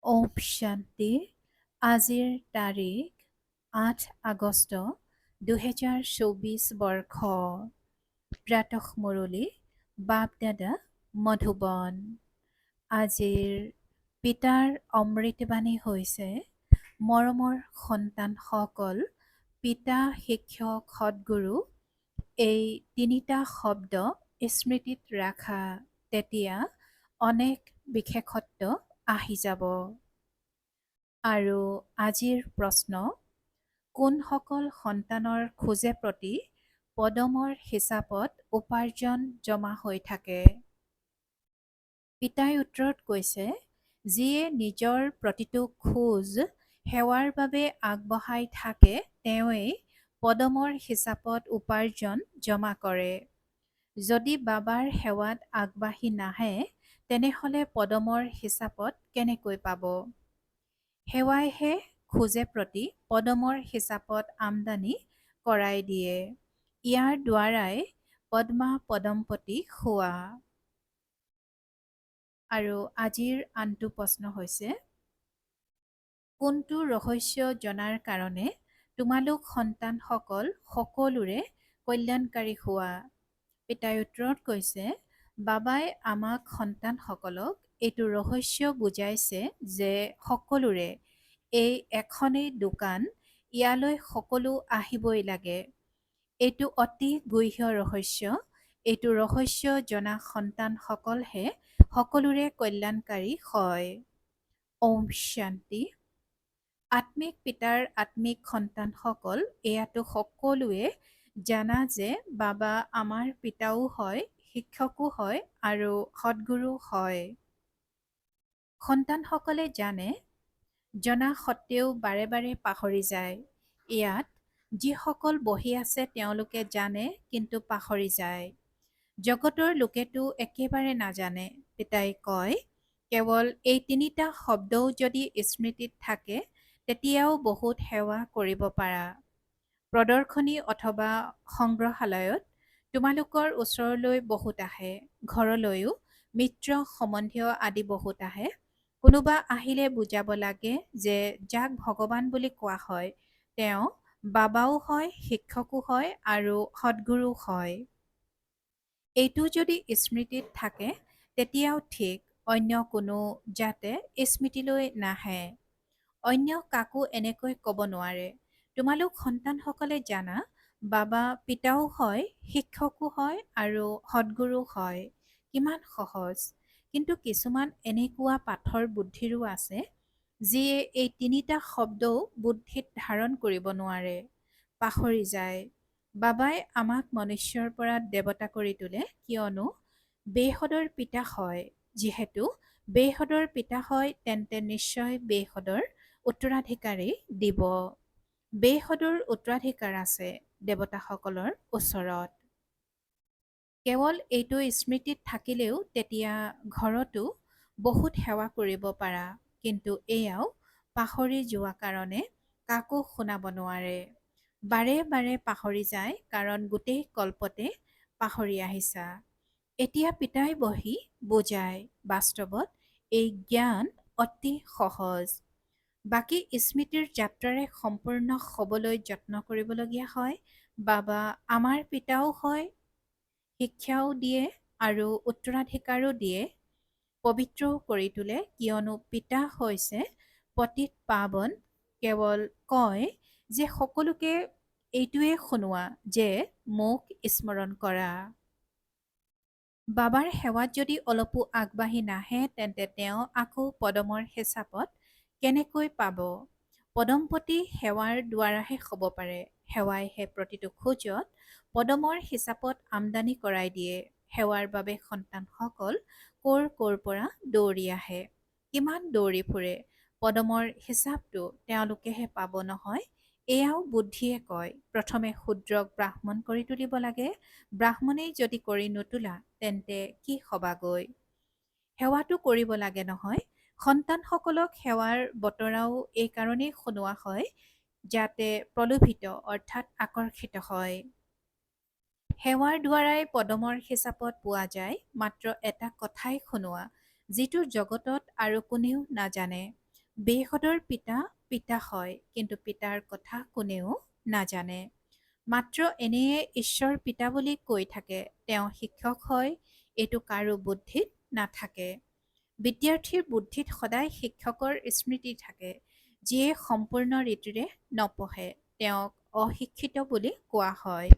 ওম শান্তি। আজিৰ তাৰিখ 8 আগষ্ট 2024 বৰ্ষ। প্ৰাতঃ মুৰলী বাপ-দাদা মধুবন। আজিৰ পিতাৰ অমৃতবাণী হৈছে, মৰমৰ সন্তানসকল, পিতা, শিক্ষক, সদ্গুৰু এই তিনিটা শব্দ স্মৃতিত ৰাখা, তেতিয়া অনেক বিশেষত্ব আহি যাব। আৰু আজিৰ প্ৰশ্ন, কোনসকল সন্তানৰ খোজে প্ৰতি পদমৰ হিচাপত উপাৰ্জন জমা হৈ থাকে? পিতাই উত্তৰত কৈছে, যিয়ে নিজৰ প্ৰতিটো খোজ সেৱাৰ বাবে আগবঢ়াই থাকে তেওঁৱেই পদমৰ হিচাপত উপাৰ্জন জমা কৰে। যদি বাবাৰ সেৱাত আগবাঢ়ি নাহে তেনেহলে পদমৰ হিচাপত কেনেকৈ পাব? সেৱাইহে খোজে প্ৰতি পদমৰ হিচাপত আমদানি কৰাই দিয়ে। ইয়াৰ দ্বাৰাই পদ্মা পদমপতি খোৱা। আৰু আজিৰ আনটো প্ৰশ্ন হৈছে, কোনটো ৰহস্য জনাৰ কাৰণে তোমালোক সন্তানসকল সকলোৰে কল্যাণকাৰী হোৱা? পিতাই উত্তৰত কৈছে, বাবাই আমাক সন্তানসকলক এইটো ৰহস্য বুজাইছে যে সকলোৰে এই এখনেই দোকান, ইয়ালৈ সকলো আহিবই লাগে। এইটো অতি গুহ্য ৰহস্য। এইটো ৰহস্য জনা সন্তানসকলহে সকলোৰে কল্যাণকাৰী হয়। ওম শান্তি। আত্মিক পিতাৰ আত্মিক সন্তানসকল এয়াতো সকলোৱে জানা যে বাবা আমাৰ পিতাও হয়, শিক্ষকো হয় আৰু সদ্গুৰু হয়। সন্তানসকলে জানে, জনা সত্ত্বেও বাৰে বাৰে পাহৰি যায়। ইয়াত যিসকল বহি আছে তেওঁলোকে জানে কিন্তু পাহৰি যায়। জগতৰ লোকেতো একেবাৰে নাজানে। পিতাই কয়, কেৱল এই তিনিটা শব্দও যদি স্মৃতিত থাকে তেতিয়াও বহুত সেৱা কৰিব পাৰা। প্ৰদৰ্শনী অথবা সংগ্ৰহালয়ত তোমালোকৰ ওচৰলৈ বহুত আহে, ঘৰলৈও মিত্ৰ সম্বন্ধীয় আদি বহুত আহে। কোনোবা আহিলে বুজাব লাগে যে যাক ভগৱান বুলি কোৱা হয় তেওঁ বাবাও হয়, শিক্ষকো হয় আৰু সদ্গুৰু হয়। এইটো যদি স্মৃতিত থাকে তেতিয়াও ঠিক, অন্য কোনো যাতে স্মৃতিলৈ নাহে। অন্য কাকো এনেকৈ ক'ব নোৱাৰে। তোমালোক সন্তানসকলে জানা, বাবা পিতাও হয়, শিক্ষকো হয় আৰু সদ্গুৰু হয়। কিমান সহজ। কিন্তু কিছুমান এনেকুৱা পাথৰ বুদ্ধিৰো আছে যিয়ে এই তিনিটা শব্দও বুদ্ধিত ধাৰণ কৰিব নোৱাৰে, পাহৰি যায়। বাবাই আমাক মনুষ্যৰ পৰা দেৱতা কৰি তোলে, কিয়নো বেহদৰ পিতা হয়। যিহেতু বেহদৰ পিতা হয় তেন্তে নিশ্চয় বেহদৰ উত্তৰাধিকাৰী দিব। বেহদৰ উত্তৰাধিকাৰ আছে দেৱতাসকলৰ ওচৰত। কেৱল এইটো স্মৃতিত থাকিলেও তেতিয়া ঘৰতো বহুত সেৱা কৰিব পাৰা, কিন্তু এয়াও পাহৰি যোৱা কাৰণে কাকো শুনাব নোৱাৰে। বাৰে বাৰে পাহৰি যায় কাৰণ গোটেই কল্পতে পাহৰি আহিছা। এতিয়া পিতাই বহি বুজায়, বাস্তৱত এই জ্ঞান অতি সহজ। বাকী স্মৃতিৰ যাত্ৰাৰে সম্পূৰ্ণ হ'বলৈ যত্ন কৰিবলগীয়া হয়। বাবা আমাৰ পিতাও হয়, শিক্ষাও দিয়ে আৰু উত্তৰাধিকাৰো দিয়ে, পবিত্ৰও কৰি তোলে, কিয়নো পিতা হৈছে পতিত পাৱন। কেৱল কয় যে সকলোকে এইটোৱে শুনোৱা যে মোক স্মৰণ কৰা। বাবাৰ সেৱাত যদি অলপো আগবাঢ়ি নাহে তেন্তে তেওঁ আকৌ পদমৰ হিচাপত কেনেকৈ পাব? পদমপতি সেৱাৰ দ্বাৰাহে হ'ব পাৰে। সেৱাইহে প্ৰতিটো খোজত পদমৰ হিচাপত আমদানি কৰাই দিয়ে। সেৱাৰ বাবে সন্তানসকল ক'ৰ পৰা দৌৰি আহে, কিমান দৌৰি ফুৰে। পদমৰ হিচাপটো তেওঁলোকেহে পাব নহয়। এয়াও বুদ্ধিয়ে কয়, প্ৰথমে শূদ্ৰক ব্ৰাহ্মণ কৰি তুলিব লাগে। ব্ৰাহ্মণেই যদি কৰি নোতোলা তেন্তে কি হবাগৈ? সেৱাটো কৰিব লাগে নহয়। সন্তানসকলক সেৱাৰ বতৰাও এই কাৰণেই শুনোৱা হয় যাতে প্ৰলোভিত অৰ্থাৎ আকৰ্ষিত হয়। সেৱাৰ দ্বাৰাই পদমৰ হিচাপত পোৱা যায়। মাত্ৰ এটা কথাই শুনোৱা যিটো জগতত আৰু কোনেও নাজানে। বেসদৰ পিতা পিতা হয়, কিন্তু পিতাৰ কথা কোনেও নাজানে। মাত্ৰ এনেয়ে ঈশ্বৰ পিতা বুলি কৈ থাকে, তেওঁ শিক্ষক হয়, এইটো কাৰো বুদ্ধিত নাথাকে। বিদ্যাৰ্থীৰ বুদ্ধিত সদায় শিক্ষকৰ স্মৃতি থাকে। যিয়ে সম্পূৰ্ণ ৰীতিৰে নপঢ়ে তেওঁক অশিক্ষিত বুলি কোৱা হয়।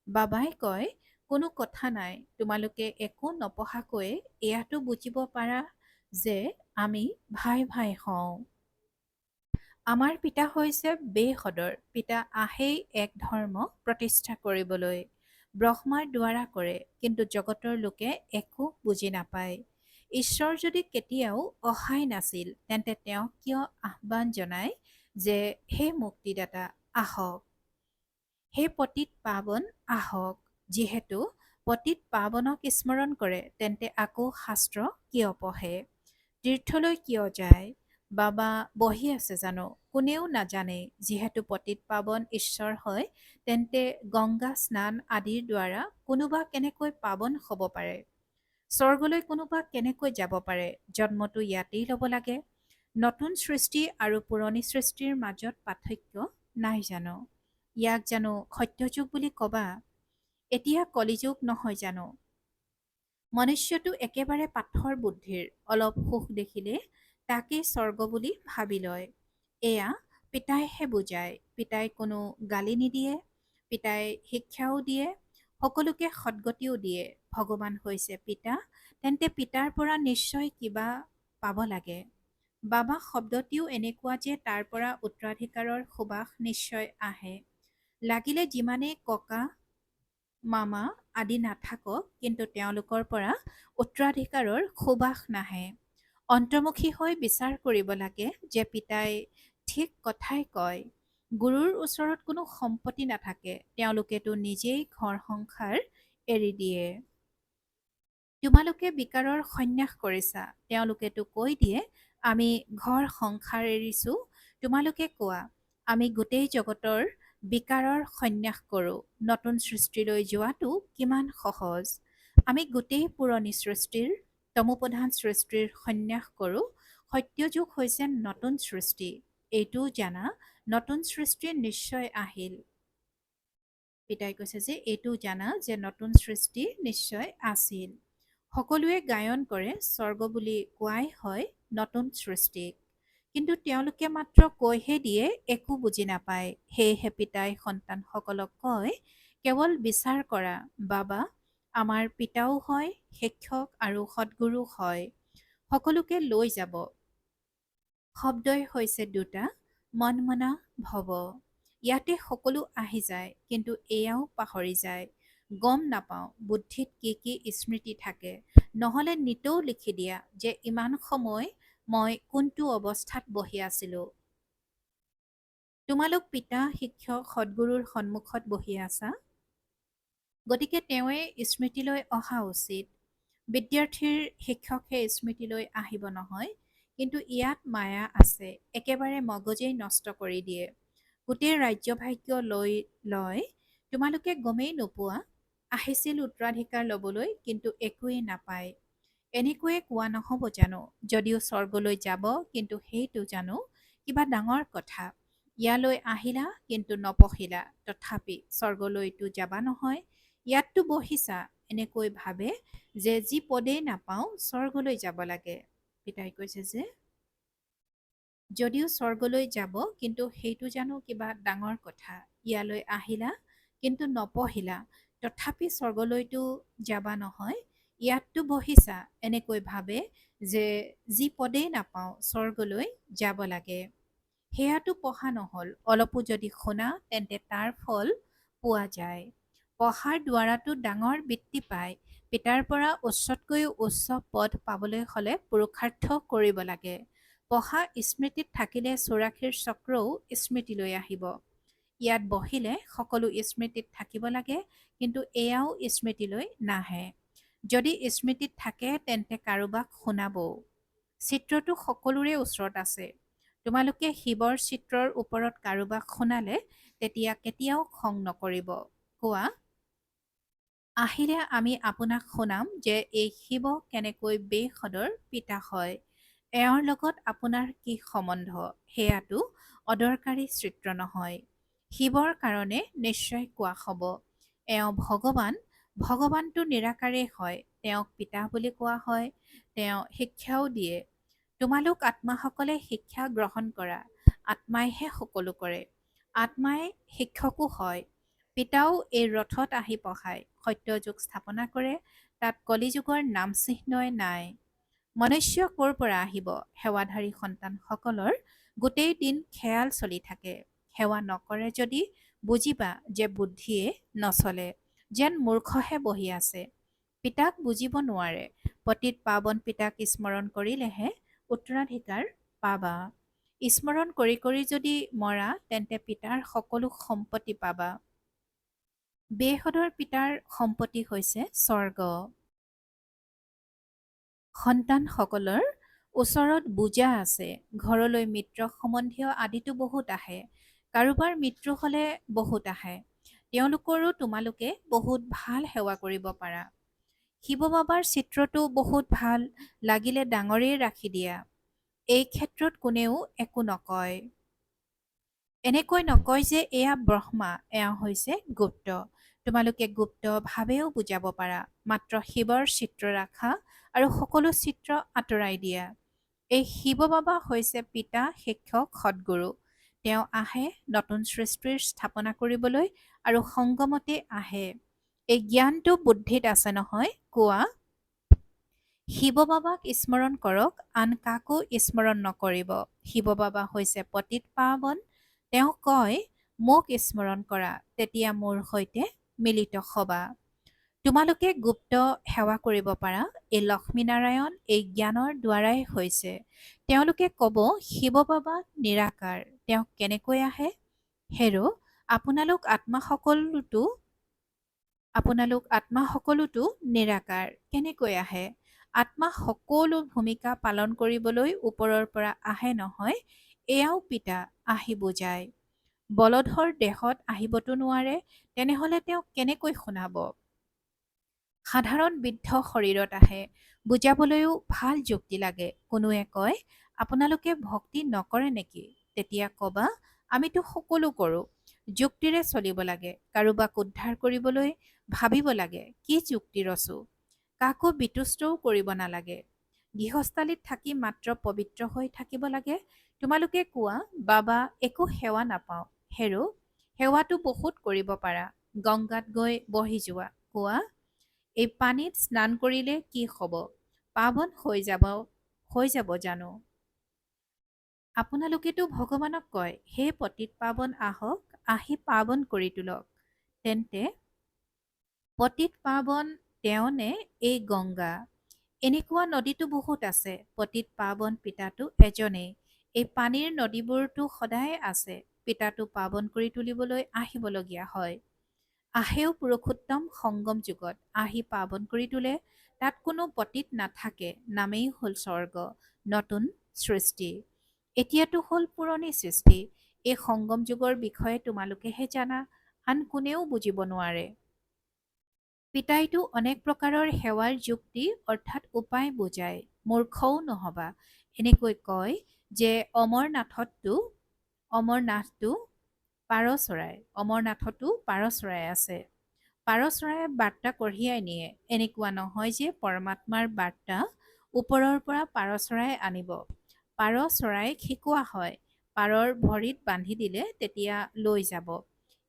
বাবাই কয়, কোনো কথা নাই, তোমালোকে একো নপঢ়াকৈয়ে এয়াতো বুজিব পাৰা যে আমি ভাই ভাই হওঁ। আমাৰ পিতা হৈছে বেসদৰ পিতা, আহেই এক ধৰ্ম প্ৰতিষ্ঠা কৰিবলৈ। ব্ৰহ্মাৰ দ্বাৰা কৰে, কিন্তু জগতৰ লোকে একো বুজি নাপায়। ঈশ্বৰ যদি কেতিয়াও অহাই নাছিল, তেন্তে তেওঁ কিয় আহ্বান জনায় যে হে মুক্তিদাতা আহক, হে পতিত পাৱন আহক। যিহেতু পতিত পাৱনক স্মৰণ কৰে, তেন্তে আকৌ শাস্ত্ৰ কিয় পঢ়ে, তীৰ্থলৈ কিয় যায়? বাবা বহি আছে জানো? কোনেও নাজানে। যিহেতু পতিত পাৱন ঈশ্বৰ হয়, তেন্তে গংগা স্নান আদিৰ দ্বাৰা কোনোবা কেনেকৈ পাৱন হ'ব পাৰে? স্বৰ্গলৈ কোনোবা কেনেকৈ যাব পাৰে? জন্মটো ইয়াতেই ল'ব লাগে। নতুন সৃষ্টি আৰু পুৰণি সৃষ্টিৰ মাজত পাৰ্থক্য নাই জানো? ইয়াক জানো সত্যযুগ বুলি কবা? এতিয়া কলিযুগ নহয় জানো? মনুষ্যটো একেবাৰে পাথৰ বুদ্ধিৰ, অলপ সুখ দেখিলে তাকেই স্বৰ্গ বুলি ভাবি লয়। এয়া পিতাইহে বুজায়। পিতাই কোনো গালি নিদিয়ে, পিতাই শিক্ষাও দিয়ে, সকলোকে সদ্গতিও দিয়ে। ভগৱান হৈছে পিতা, তেন্তে পিতাৰ পৰা নিশ্চয় কিবা পাব লাগে। বাবা শব্দটিও এনেকুৱা যে তাৰ পৰা উত্তৰাধিকাৰৰ সুবাস নিশ্চয় আহে। লাগিলে যিমানেই ককা মামা আদি নাথাকক, কিন্তু তেওঁলোকৰ পৰা উত্তৰাধিকাৰৰ সুবাস নাহে। অন্তৰ্মুখী হৈ বিচাৰ কৰিব লাগে যে পিতাই ঠিক কথাই কয়। গুৰুৰ ওচৰত কোনো সম্পত্তি নাথাকে, তেওঁলোকেতো নিজেই ঘৰ সংসাৰ এৰি দিয়ে। তোমালোকে বিকাৰৰ সন্যাস কৰিছা, তেওঁলোকেতো কৈ দিয়ে আমি ঘৰ সংসাৰ এৰিছো। তোমালোকে কোৱা আমি গোটেই জগতৰ বিকাৰৰ সন্যাস কৰোঁ। নতুন সৃষ্টিলৈ যোৱাটো কিমান সহজ। আমি গোটেই পুৰণি সৃষ্টিৰ তমোপ্ৰধান সৃষ্টিৰ সন্যাস কৰোঁ। সত্যযুগ হৈছে নতুন সৃষ্টি, এইটোও জানা নতুন সৃষ্টি নিশ্চয় আহিল। পিতাই কৈছে যে এইটো জানা যে নতুন সৃষ্টি নিশ্চয় আছিল। সকলোৱে গায়ন কৰে স্বৰ্গ বুলি কোৱাই হয় নতুন সৃষ্টিক, কিন্তু তেওঁলোকে মাত্ৰ কৈহে দিয়ে, একো বুজি নাপায়। সেয়েহে পিতাই সন্তানসকলক কয়, কেৱল বিচাৰ কৰা। বাবা আমাৰ পিতাও হয়, শিক্ষক আৰু সদ্গুৰু হয়, সকলোকে লৈ যাব। শব্দই হৈছে দুটা, মন মনা ভৱ। ইয়াতে সকলো আহি যায়, কিন্তু এয়াও পাহৰি যায়। গম নাপাওঁ বুদ্ধিত কি কি স্মৃতি থাকে, নহ'লে নিতৌ লিখি দিয়া যে ইমান সময় মই কোনটো অৱস্থাত বহি আছিলো। তোমালোক পিতা শিক্ষক সদ্গুৰুৰ সন্মুখত বহি আছা, গতিকে তেওঁৱে স্মৃতিলৈ অহা উচিত। বিদ্যাৰ্থীৰ শিক্ষকে স্মৃতিলৈ আহিব নহয়, কিন্তু ইয়াত মায়া আছে, একেবাৰে মগজেই নষ্ট কৰি দিয়ে। গোটেই ৰাজ্যভাগ্য লৈ লয়, তোমালোকে গমেই নোপোৱা। আহিছিল উত্তৰাধিকাৰ ল'বলৈ, কিন্তু একোৱেই নাপায়। এনেকৈয়ে কোৱা নহ'ব জানো? যদিও স্বৰ্গলৈ যাব, কিন্তু সেইটো জানো কিবা ডাঙৰ কথা। ইয়ালৈ আহিলা কিন্তু নপঢ়িলা, তথাপি স্বৰ্গলৈতো যাবা নহয়। ইয়াততো বহিছা, এনেকৈ ভাবে যে যি পদেই নাপাওঁ স্বৰ্গলৈ যাব লাগে। পিতাই কৈছে যে যদিও স্বৰ্গলৈ যাব, কিন্তু সেইটো জানো কিবা ডাঙৰ কথা। ইয়ালৈ আহিলা কিন্তু নপঢ়িলা, তথাপি স্বৰ্গলৈতো যাবা নহয়। ইয়াততো বহিছা, এনেকৈ ভাবে যে যি পদেই নাপাওঁ স্বৰ্গলৈ যাব লাগে। সেয়াতো পঢ়া নহ'ল, অলপো যদি শুনা তেন্তে তাৰ ফল পোৱা যায়। পঢ়াৰ দ্বাৰাতো ডাঙৰ বৃত্তি পায়। পিতাৰ পৰা উচ্চতকৈও উচ্চ পদ পাবলৈ হ'লে পুৰুষাৰ্থ কৰিব লাগে। পঢ়া স্মৃতিত থাকিলে ৮৪ চক্ৰও স্মৃতিলৈ আহিব। ইয়াত বহিলে সকলো স্মৃতিত থাকিব লাগে, কিন্তু এয়াও স্মৃতিলৈ নাহে। যদি স্মৃতিত থাকে তেন্তে কাৰোবাক শুনাবও। চিত্ৰটো সকলোৰে ওচৰত আছে। তোমালোকে শিৱৰ চিত্ৰৰ ওপৰত কাৰোবাক শুনালে তেতিয়া কেতিয়াও খং নকৰিব। কোৱা আহিলে আমি আপোনাক শুনাম যে এই শিৱ কেনেকৈ বেসদৰ পিতা হয়। এওঁৰ লগত আপোনাৰ কি সম্বন্ধ সেয়াটো অদৰকাৰী চিত্ৰ নহয়। শিৱৰ কাৰণে নিশ্চয় কোৱা হ'ব। এওঁ ভগৱান, ভগৱানটো নিৰাকাৰেই হয়, তেওঁক পিতা বুলি কোৱা হয়, তেওঁ শিক্ষাও দিয়ে। তোমালোক আত্মাসকলে শিক্ষা গ্ৰহণ কৰা, আত্মাইহে সকলো কৰে, আত্মাই শিক্ষকো হয়। পিতাও এই ৰথত আহি পঢ়ায়, সত্যযুগ স্থাপনা কৰে, তাত কলিযুগৰ নাম চিহ্নই নাই। মনুষ্য ক'ৰ পৰা আহিব? সেৱাধাৰী সন্তানসকলৰ গোটেই দিন খেয়াল চলি থাকে। সেৱা নকৰে যদি বুজিবা যে বুদ্ধিয়ে নচলে, যেন মূৰ্খহে বহি আছে। পিতাক বুজিব নোৱাৰে। পতিত পাৱন পিতাক স্মৰণ কৰিলেহে উত্তৰাধিকাৰ পাবা। স্মৰণ কৰি কৰি যদি মৰা তেন্তে পিতাৰ সকলো সম্পত্তি পাবা। বেহদৰ পিতাৰ সম্পত্তি হৈছে স্বৰ্গ। সন্তানসকলৰ ওচৰত বোজা আছে। ঘৰলৈ মিত্ৰ সম্বন্ধীয় আদিতো বহুত আহে। কাৰোবাৰ মৃত্যু হ'লে বহুত আহে। তেওঁলোকৰো তোমালোকে বহুত ভাল সেৱা কৰিব পাৰা। শিৱ বাবাৰ চিত্ৰটো বহুত ভাল, লাগিলে ডাঙৰেই ৰাখি দিয়া। এই ক্ষেত্ৰত কোনেও একো নকয়। এনেকৈ নকয় যে এয়া ব্ৰহ্মা, এয়া হৈছে গুপ্ত। তোমালোকে গুপ্ত ভাৱেও বুজাব পাৰা। মাত্ৰ শিৱৰ চিত্ৰ ৰাখা আৰু সকলো চিত্ৰ আঁতৰাই দিয়া। এই শিৱ বাবা হৈছে পিতা, শিক্ষক, সদ্গুৰু। তেওঁ আহে নতুন সৃষ্টিৰ স্থাপনা কৰিবলৈ আৰু সংগমতে আহে। এই জ্ঞানটো বুদ্ধিত আছে নহয়, কোৱা। শিৱ বাবাক স্মৰণ কৰক, আন কাকো স্মৰণ নকৰিব। শিৱ বাবা হৈছে পতিত পাৱন। তেওঁ কয়, মোক স্মৰণ কৰা, তেতিয়া মোৰ সৈতে মিলিত হবা। তোমালোকে গুপ্ত সেৱা কৰিব পাৰা। এই লক্ষ্মীনাৰায়ণ এই জ্ঞানৰ দ্বাৰাই হৈছে। তেওঁলোকে কব শিৱ বাবা নিৰাকাৰ, তেওঁ কেনেকৈ আহে? হেৰ', আপোনালোক আত্মা সকলোতো নিৰাকাৰ, কেনেকৈ আহে? আত্মা সকলো ভূমিকা পালন কৰিবলৈ ওপৰৰ পৰা আহে নহয়, এয়াও পিতা আহি বুজায়। বলধৰ দেহত আহিবতো নোৱাৰে, তেনেহলে তেওঁ কেনেকৈ শুনাব? সাধাৰণ বৃদ্ধ শৰীৰত আহে, বুজাবলৈও ভাল যুক্তি লাগে। কোনোৱে কয়, আপোনালোকে ভক্তি নকৰে নেকি? তেতিয়া কবা, আমিতো সকলো কৰোঁ। যুক্তিৰে চলিব লাগে। কাৰোবাক উদ্ধাৰ কৰিবলৈ ভাবিব লাগে, কি যুক্তি ৰচো। কাকো বিতুষ্টও কৰিব নালাগে। গৃহস্থালীত থাকি মাত্ৰ পবিত্ৰ হৈ থাকিব লাগে। তোমালোকে কোৱা, বাবা একো সেৱা নাপাওঁ। হেৰ', সেৱাটো বহুত কৰিব পাৰা। গংগাত গৈ বহি যোৱা। কোৱা, এই পানীত স্নান কৰিলে কি হ'ব? পাৱন হৈ যাব জানো? আপোনালোকেতো ভগৱানক কয়, হে পতিত পাৱন আহক, আহি পাৱন কৰি তোলক। তেন্তে পতিত পাৱন তেওঁ নে এই গংগা? এনেকুৱা নদীতো বহুত আছে। পতিত পাৱন পিতাটো এজনেই। এই পানীৰ নদীবোৰতো সদায় আছে। পিতাটো পাৱন কৰি তুলিবলৈ আহিবলগীয়া হয়। আহেও পুৰুষোত্তম সংগম যুগত, আহি পাৱন কৰি তোলে। তাত কোনো পতিত নাথাকে, নামেই হ'ল স্বৰ্গ, নতুন সৃষ্টি। এতিয়াতো হ'ল পুৰণি সৃষ্টি। এই সংগম যুগৰ বিষয়ে তোমালোকেহে জানা, আন কোনেও বুজিব নোৱাৰে। পিতাইতো অনেক প্ৰকাৰৰ সেৱাৰ যুক্তি অৰ্থাৎ উপায় বুজায়। মূৰ্খও নহবা। এনেকৈ কয় যে অমৰনাথতো পাৰ চৰাই আছে। পাৰ চৰায়ে বাৰ্তা কঢ়িয়াই নিয়ে। এনেকুৱা নহয় যে পৰমাত্মাৰ বাৰ্তা ওপৰৰ পৰা পাৰ চৰাই আনিব। পাৰ চৰাইক শিকোৱা হয়। পাৰৰ ভৰিত বান্ধি দিলে তেতিয়া লৈ যাব।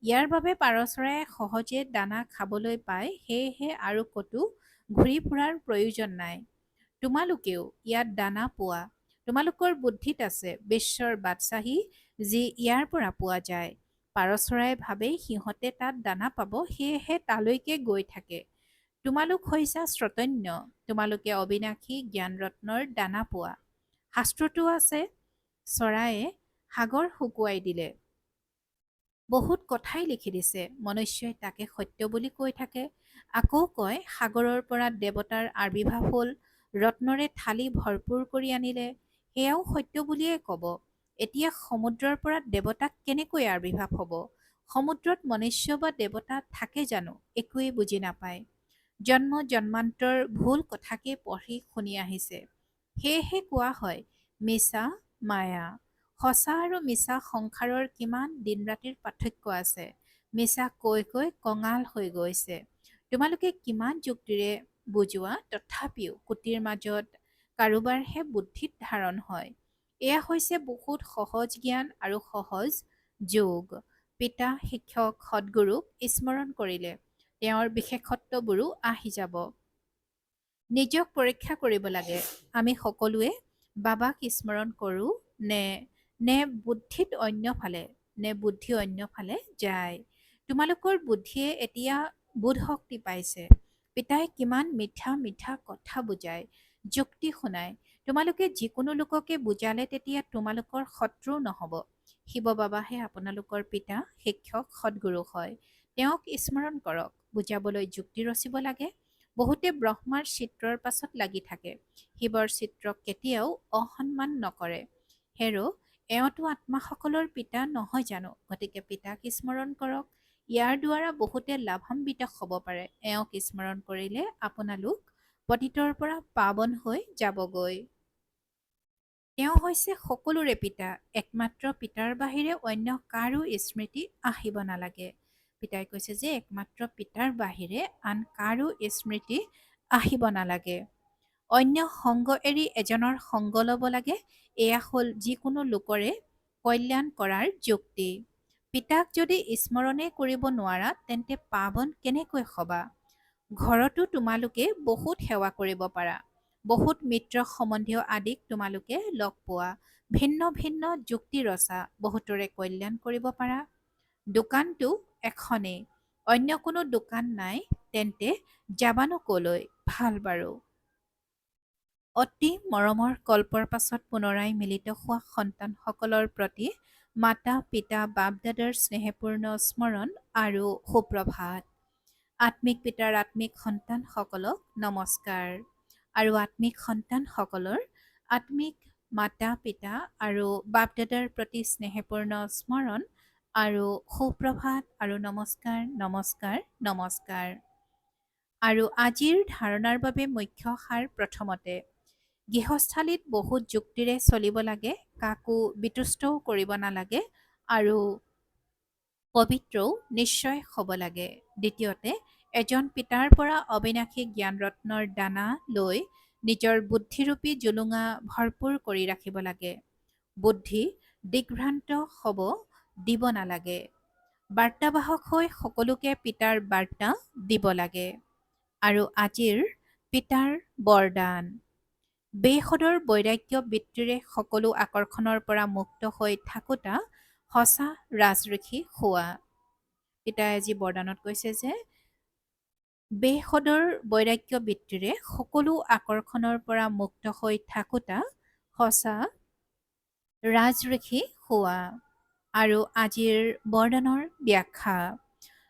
ইয়াৰ বাবে পাৰ চৰায়ে সহজে দানা খাবলৈ পায়, সেয়েহে আৰু ক'তো ঘূৰি ফুৰাৰ প্ৰয়োজন নাই। তোমালোকেও ইয়াত দানা পোৱা। তোমালোকৰ বুদ্ধিত আছে বিশ্বৰ বাদশ্বাহী, যি ইয়াৰ পৰা পোৱা যায়। পাৰ চৰায়ে ভাবে সিহঁতে তাত দানা পাব, সেয়েহে তালৈকে গৈ থাকে। তোমালোক হৈছা শ্ৰোতন্য, তোমালোকে অবিনাশী জ্ঞানৰত্নৰ দানা পোৱা। শাস্ত্ৰতো আছে, চৰায়ে সাগৰ শুকুৱাই দিলে। বহুত কথাই লিখি দিছে, মনুষ্যই তাকে সত্য বুলি কৈ থাকে। আকৌ কয় সাগৰৰ পৰা দেৱতাৰ আবিৰ্ভাৱ হ'ল, ৰত্নৰে থালি ভৰপূৰ কৰি আনিলে, সেয়াও সত্য বুলিয়ে কব। এতিয়া সমুদ্ৰৰ পৰা দেৱতাক কেনেকৈ আবিৰ্ভাৱ হ'ব? সমুদ্ৰত মনুষ্য বা দেৱতা থাকে জানো? একোৱেই বুজি নাপায়। জন্ম জন্মান্তৰ ভুল কথাকে পঢ়ি শুনি আহিছে। সেয়েহে কোৱা হয় মিছা মায়া। সঁচা আৰু মিছা সংসাৰৰ কিমান দিন ৰাতিৰ পাৰ্থক্য আছে। মিছা কৈ কৈ কঙাল হৈ গৈছে। তোমালোকে কিমান যুক্তিৰে বুজোৱা তথাপিও কুটিৰ মাজত কাৰোবাৰহে বুদ্ধিত ধাৰণ হয়। এয়া হৈছে বহুত সহজ জ্ঞান আৰু সহজ যোগ। পিতা, শিক্ষক, সদ্গুৰুক স্মৰণ কৰিলে তেওঁৰ বিশেষত্ববোৰো আহি যাব। নিজক পৰীক্ষা কৰিব লাগে। আমি সকলোৱে বাবাক স্মৰণ কৰোঁ নে নে বুদ্ধিত অন্যফালে নে বুদ্ধি অন্যফালে যায়। তোমালোকৰ বুদ্ধিয়ে এতিয়া বোধ শক্তি পাইছে। পিতাই কিমান মিঠা মিঠা কথা বুজায়, যুক্তি শুনায়। তোমালোকে যিকোনো লোককে বুজালে তেতিয়া তোমালোকৰ শত্ৰু নহ'ব। শিৱ বাবাহে আপোনালোকৰ পিতা, শিক্ষক, সদ্গুৰু হয়। তেওঁক স্মৰণ কৰক। বুজাবলৈ যুক্তি ৰচিব লাগে। বহুতে ব্ৰহ্মাৰ চিত্ৰৰ পাছত লাগি থাকে। শিৱৰ চিত্ৰক কেতিয়াও অসন্মান নকৰে। হেৰ' এওঁতো আত্মাসকলৰ পিতা নহয় জানো? গতিকে পিতাক স্মৰণ কৰক। ইয়াৰ দ্বাৰা বহুতে লাভান্বিত হ'ব পাৰে। এওঁক স্মৰণ কৰিলে আপোনালোক পতিতৰ পৰা পাৱন হৈ যাবগৈ। তেওঁ হৈছে সকলোৰে পিতা। একমাত্ৰ পিতাৰ বাহিৰে অন্য কাৰো স্মৃতি আহিব নালাগে। পিতাই কৈছে যে একমাত্ৰ পিতাৰ বাহিৰে আন কাৰো স্মৃতি আহিব নালাগে। অন্য সংগ এৰি এজনৰ সংগ ল'ব লাগে। এয়া হ'ল যিকোনো লোকৰে কল্যাণ কৰাৰ যুক্তি। পিতাক যদি স্মৰণে কৰিব নোৱাৰা তেন্তে পাৱন কেনেকৈ হ'বা? ঘৰতো তোমালোকে বহুত সেৱা কৰিব পাৰা। বহুত মিত্ৰ সম্বন্ধীয় আদিক তোমালোকে লগ পোৱা। ভিন্ন ভিন্ন যুক্তি ৰচা। বহুতৰে কল্যাণ কৰিব পাৰা। দোকানটো এখনেই, অন্য কোনো দোকান নাই, তেন্তে যাবানো কলৈ? ভাল বাৰু। অতি মৰমৰ কল্পৰ পাছত পুনৰাই মিলিত হোৱা সন্তানসকলৰ প্ৰতি মাতা পিতা বাপ দাদাৰ স্নেহপূৰ্ণ স্মৰণ আৰু সুপ্ৰভাত। আত্মিক পিতাৰ আত্মিক সন্তানসকলক নমস্কাৰ। আৰু আত্মিক সন্তানসকলৰ আত্মিক মাতা পিতা আৰু বাপ দাদাৰ প্ৰতি স্নেহপূৰ্ণ স্মৰণ আৰু সুপ্ৰভাত আৰু নমস্কাৰ নমস্কাৰ নমস্কাৰ। আৰু আজিৰ ধাৰণাৰ বাবে মুখ্য সাৰ প্ৰথমতে গৃহস্থালীত বহুত যুক্তিৰে চলিব লাগে, কাকো বিতুষ্টও কৰিব নালাগে আৰু পবিত্ৰও নিশ্চয় হ'ব লাগে। দ্বিতীয়তে এজন পিতাৰ পৰা অবিনাশী জ্ঞানৰত্নৰ দানা লৈ নিজৰ বুদ্ধিৰূপী জুলুঙা ভৰপূৰ কৰি ৰাখিব লাগে। বুদ্ধি দিগ্ভ্ৰান্ত হ'ব দিব নালাগে। বাৰ্তাবাহক হৈ সকলোকে পিতাৰ বাৰ্তা দিব লাগে। আৰু আজিৰ পিতাৰ বৰদান বেসদৰ বৈৰাগ্য বৃত্তিৰে সকলো আকৰ্ষণৰ পৰা মুক্ত হৈ থাকোঁতা সঁচা ৰাজঋষি হোৱা। পিতাই আজি বৰদানত কৈছে যে বেসদৰ বৈৰাগ্য বৃত্তিৰে সকলো আকৰ্ষণৰ পৰা মুক্ত হৈ থাকোঁতা সঁচা ৰাজঋষি হোৱা। আৰু আজিৰ বৰদানৰ ব্যাখ্যা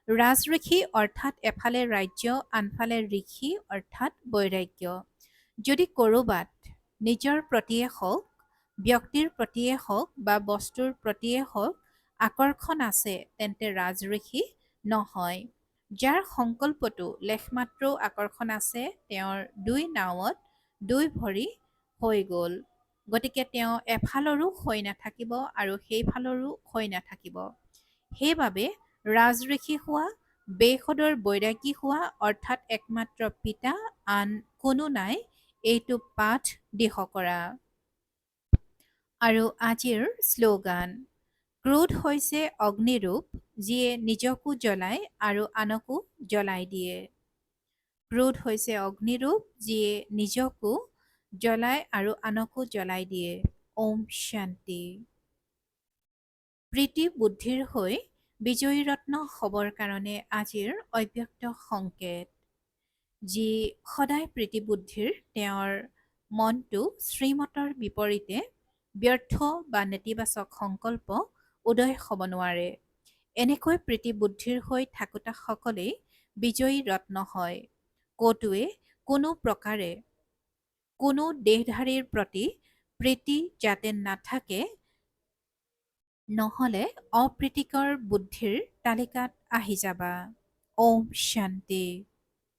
ৰাজঋষি অৰ্থাৎ এফালে ৰাজ্য আনফালে ঋষি অৰ্থাৎ বৈৰাগ্য। যদি ক'ৰবাত নিজৰ প্ৰতিয়ে হওক, ব্যক্তিৰ প্ৰতিয়ে হওক বা বস্তুৰ প্ৰতিয়ে হওক আকৰ্ষণ আছে তেন্তে ৰাজঋষি নহয়। যাৰ সংকল্পটো লেশমাত্ৰও আকৰ্ষণ আছে তেওঁৰ দুই নাৱত দুই ভৰি হৈ গ'ল। গতিকে তেওঁ এফালৰো হৈ নাথাকিব আৰু সেইফালৰো হৈ নাথাকিব। সেইবাবে ৰাজঋষি হোৱা, বেসদৰ বৈৰাগী হোৱা অৰ্থাৎ একমাত্ৰ পিতা আন কোনো নাই এইটো পাঠ দিহ কৰা। আৰু আজিৰ শ্লোগান ক্ৰোধ হৈছে অগ্নিৰূপ, যিয়ে নিজকো জ্বলায় আৰু আনকো জ্বলাই দিয়ে। ক্ৰোধ হৈছে অগ্নিৰূপ, যিয়ে নিজকো জ্বলায় আৰু আনকো জ্বলাই দিয়ে। ওম শান্তি। প্ৰীতি বুদ্ধিৰ হৈ বিজয়ী ৰত্ন হ'বৰ কাৰণে আজিৰ অব্যক্ত সংকেত। যি সদায় প্ৰীতি বুদ্ধিৰ তেওঁৰ মনটো শ্ৰীমতৰ বিপৰীতে ব্যৰ্থ বা নেতিবাচক সংকল্প উদয় হ'ব নোৱাৰে। এনেকৈ প্ৰীতি বুদ্ধিৰ হৈ থাকোঁতা সকলেই বিজয়ী ৰত্ন হয়। ক'তোৱে কোনো প্ৰকাৰে কোনো দেহধাৰীৰ প্ৰতি প্ৰীতি যাতে নাথাকে, নহ'লে অপ্ৰীতিকৰ বুদ্ধিৰ তালিকাত আহি যাবা। ওম শান্তি।